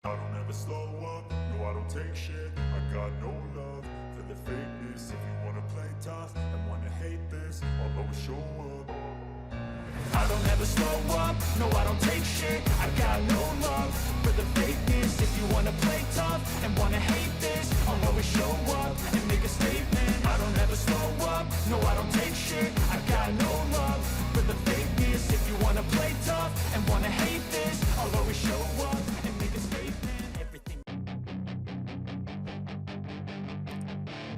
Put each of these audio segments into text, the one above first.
I don't ever slow up, no I don't take shit. I got no love for the fakeness. If you wanna play tough and wanna hate this, I'll always show up. I don't ever slow up, no I don't take shit. I got no love for the fakeness. If you wanna play tough and wanna hate this, I'll always show up and make a statement. I don't ever slow up, no I don't take shit. I got no love for the fakeness. If you wanna play tough and wanna hate this, I'll always show up and make a statement. Everything.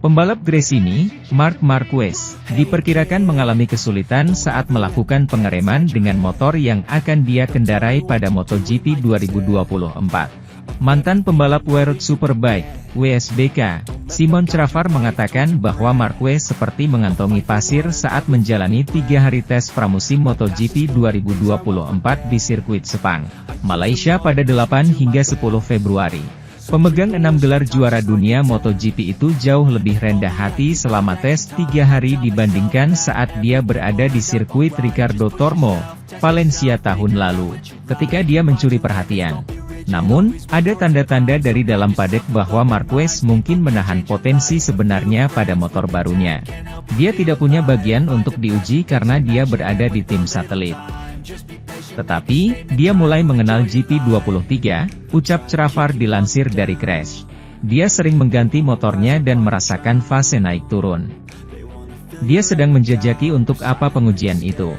Pembalap Gresini, Marc Marquez, diperkirakan mengalami kesulitan saat melakukan pengereman dengan motor yang akan dia kendarai pada MotoGP 2024. Mantan pembalap World Superbike, WSBK, Simon Cravar mengatakan bahwa Marquez seperti mengantongi pasir saat menjalani 3 hari tes pramusim MotoGP 2024 di sirkuit Sepang, Malaysia pada 8 hingga 10 Februari. Pemegang 6 gelar juara dunia MotoGP itu jauh lebih rendah hati selama tes 3 hari dibandingkan saat dia berada di sirkuit Ricardo Tormo, Valencia tahun lalu, ketika dia mencuri perhatian. Namun, ada tanda-tanda dari dalam paddock bahwa Marquez mungkin menahan potensi sebenarnya pada motor barunya. Dia tidak punya bagian untuk diuji karena dia berada di tim satelit. Tetapi, dia mulai mengenal GP23, ucap Cravar dilansir dari Crash. Dia sering mengganti motornya dan merasakan fase naik turun. Dia sedang menjajaki untuk apa pengujian itu.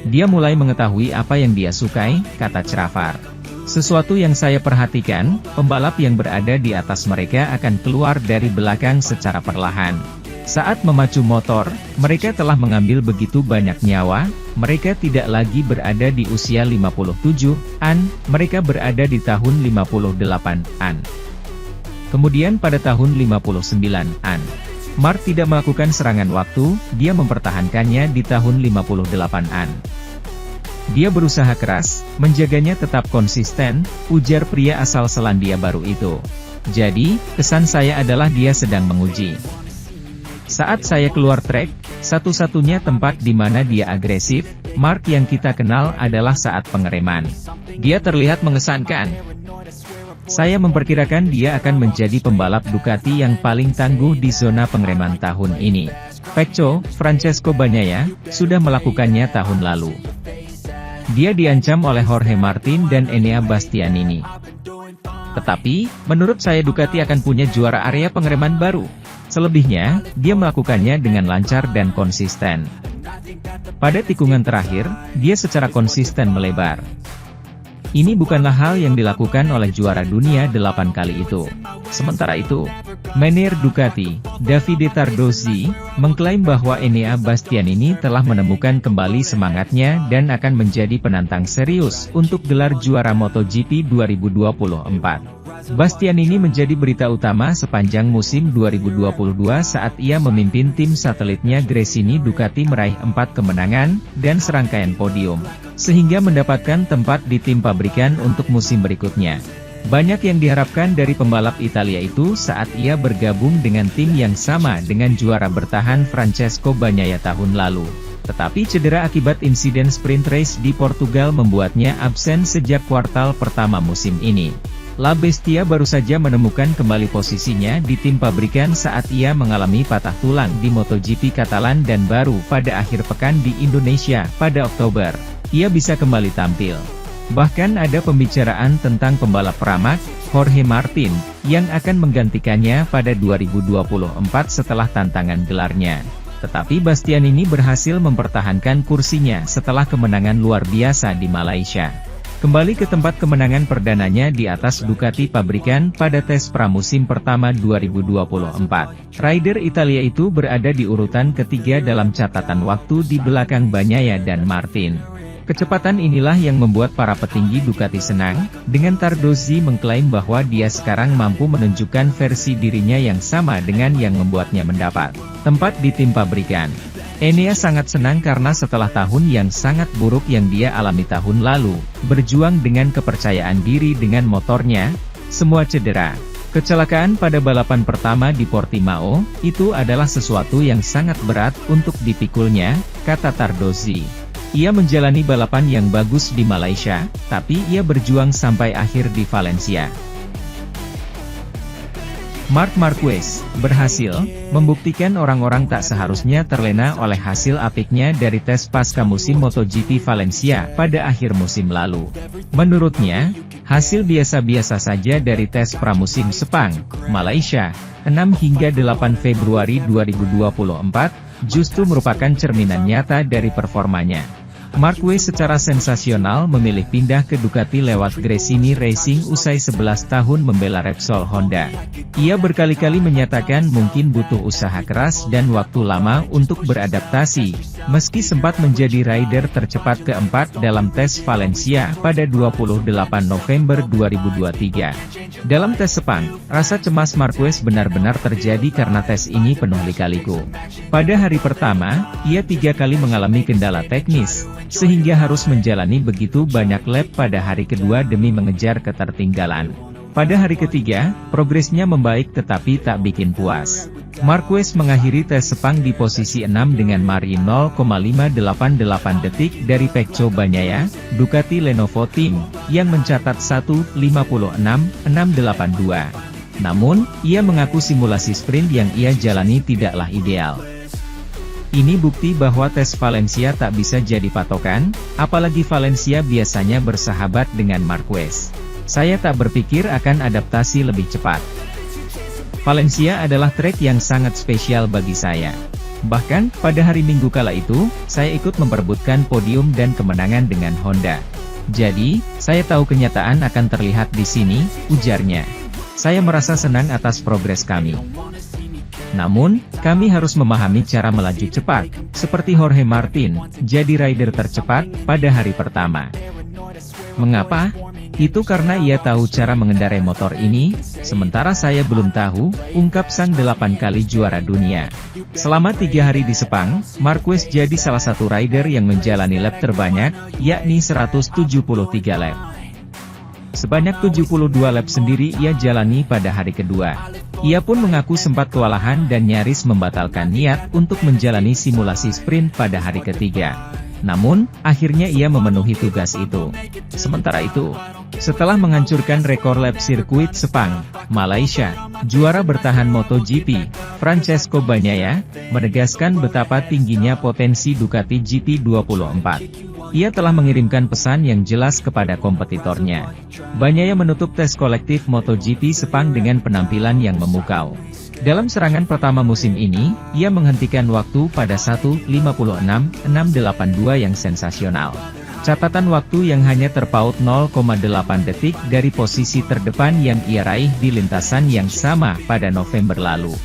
Dia mulai mengetahui apa yang dia sukai, kata Cravar. Sesuatu yang saya perhatikan, pembalap yang berada di atas mereka akan keluar dari belakang secara perlahan. Saat memacu motor, mereka telah mengambil begitu banyak nyawa, mereka tidak lagi berada di usia 57-an, mereka berada di tahun 58-an. Kemudian pada tahun 59-an, Marc tidak melakukan serangan waktu, dia mempertahankannya di tahun 58-an. Dia berusaha keras, menjaganya tetap konsisten, ujar pria asal Selandia Baru itu. Jadi, kesan saya adalah dia sedang menguji. Saat saya keluar trek, satu-satunya tempat di mana dia agresif, Marc yang kita kenal adalah saat pengereman. Dia terlihat mengesankan. Saya memperkirakan dia akan menjadi pembalap Ducati yang paling tangguh di zona pengereman tahun ini. Pecco, Francesco Bagnaia, sudah melakukannya tahun lalu. Dia diancam oleh Jorge Martin dan Enea Bastianini. Tetapi, menurut saya Ducati akan punya juara area pengereman baru. Selebihnya, dia melakukannya dengan lancar dan konsisten. Pada tikungan terakhir, dia secara konsisten melebar. Ini bukanlah hal yang dilakukan oleh juara dunia 8 kali itu. Sementara itu, Manager Ducati, Davide Tardozzi, mengklaim bahwa Enea Bastianini telah menemukan kembali semangatnya dan akan menjadi penantang serius untuk gelar juara MotoGP 2024. Bastianini menjadi berita utama sepanjang musim 2022 saat ia memimpin tim satelitnya Gresini Ducati meraih 4 kemenangan dan serangkaian podium, sehingga mendapatkan tempat di tim pabrikan untuk musim berikutnya. Banyak yang diharapkan dari pembalap Italia itu saat ia bergabung dengan tim yang sama dengan juara bertahan Francesco Bagnaia tahun lalu. Tetapi cedera akibat insiden sprint race di Portugal membuatnya absen sejak kuartal pertama musim ini. La Bestia baru saja menemukan kembali posisinya di tim pabrikan saat ia mengalami patah tulang di MotoGP Catalan dan baru pada akhir pekan di Indonesia pada Oktober, ia bisa kembali tampil. Bahkan ada pembicaraan tentang pembalap Pramac, Jorge Martin, yang akan menggantikannya pada 2024 setelah tantangan gelarnya. Tetapi Bastianini berhasil mempertahankan kursinya setelah kemenangan luar biasa di Malaysia. Kembali ke tempat kemenangan perdananya di atas Ducati pabrikan pada tes pramusim pertama 2024. Rider Italia itu berada di urutan ketiga dalam catatan waktu di belakang Bagnaia dan Martin. Kecepatan inilah yang membuat para petinggi Ducati senang, dengan Tardozzi mengklaim bahwa dia sekarang mampu menunjukkan versi dirinya yang sama dengan yang membuatnya mendapat tempat di tim pabrikan. Enea sangat senang karena setelah tahun yang sangat buruk yang dia alami tahun lalu, berjuang dengan kepercayaan diri dengan motornya, semua cedera. Kecelakaan pada balapan pertama di Portimao, itu adalah sesuatu yang sangat berat untuk dipikulnya, kata Tardozzi. Ia menjalani balapan yang bagus di Malaysia, tapi ia berjuang sampai akhir di Valencia. Marc Marquez berhasil membuktikan orang-orang tak seharusnya terlena oleh hasil apiknya dari tes pasca musim MotoGP Valencia pada akhir musim lalu. Menurutnya, hasil biasa-biasa saja dari tes pramusim Sepang, Malaysia, 6 hingga 8 Februari 2024, justru merupakan cerminan nyata dari performanya. Marquez secara sensasional memilih pindah ke Ducati lewat Gresini Racing usai 11 tahun membela Repsol Honda. Ia berkali-kali menyatakan mungkin butuh usaha keras dan waktu lama untuk beradaptasi, meski sempat menjadi rider tercepat keempat dalam tes Valencia pada 28 November 2023. Dalam tes Sepang, rasa cemas Marquez benar-benar terjadi karena tes ini penuh lika-liku. Pada hari pertama, ia 3 kali mengalami kendala teknis, sehingga harus menjalani begitu banyak lap pada hari kedua demi mengejar ketertinggalan. Pada hari ketiga, progresnya membaik tetapi tak bikin puas. Marquez mengakhiri tes Sepang di posisi 6 dengan margin 0,588 detik dari Pecco Bagnaia, Ducati Lenovo Team, yang mencatat 1:56.682. Namun, ia mengaku simulasi sprint yang ia jalani tidaklah ideal. Ini bukti bahwa tes Valencia tak bisa jadi patokan, apalagi Valencia biasanya bersahabat dengan Marquez. Saya tak berpikir akan adaptasi lebih cepat. Valencia adalah trek yang sangat spesial bagi saya. Bahkan, pada hari Minggu kala itu, saya ikut memperebutkan podium dan kemenangan dengan Honda. Jadi, saya tahu kenyataan akan terlihat di sini, ujarnya. Saya merasa senang atas progres kami. Namun, kami harus memahami cara melaju cepat, seperti Jorge Martin, jadi rider tercepat pada hari pertama. Mengapa? Itu karena ia tahu cara mengendarai motor ini, sementara saya belum tahu, ungkap sang 8 kali juara dunia. Selama 3 hari di Sepang, Marquez jadi salah satu rider yang menjalani lap terbanyak, yakni 173 lap. Sebanyak 72 lap sendiri ia jalani pada hari kedua. Ia pun mengaku sempat kewalahan dan nyaris membatalkan niat untuk menjalani simulasi sprint pada hari ketiga. Namun, akhirnya ia memenuhi tugas itu. Sementara itu, setelah menghancurkan rekor lap sirkuit Sepang, Malaysia, juara bertahan MotoGP, Francesco Bagnaia, menegaskan betapa tingginya potensi Ducati GP24. Ia telah mengirimkan pesan yang jelas kepada kompetitornya. Bagnaia menutup tes kolektif MotoGP Sepang dengan penampilan yang memukau. Dalam serangan pertama musim ini, ia menghentikan waktu pada 1:56.682 yang sensasional. Catatan waktu yang hanya terpaut 0,8 detik dari posisi terdepan yang ia raih di lintasan yang sama pada November lalu.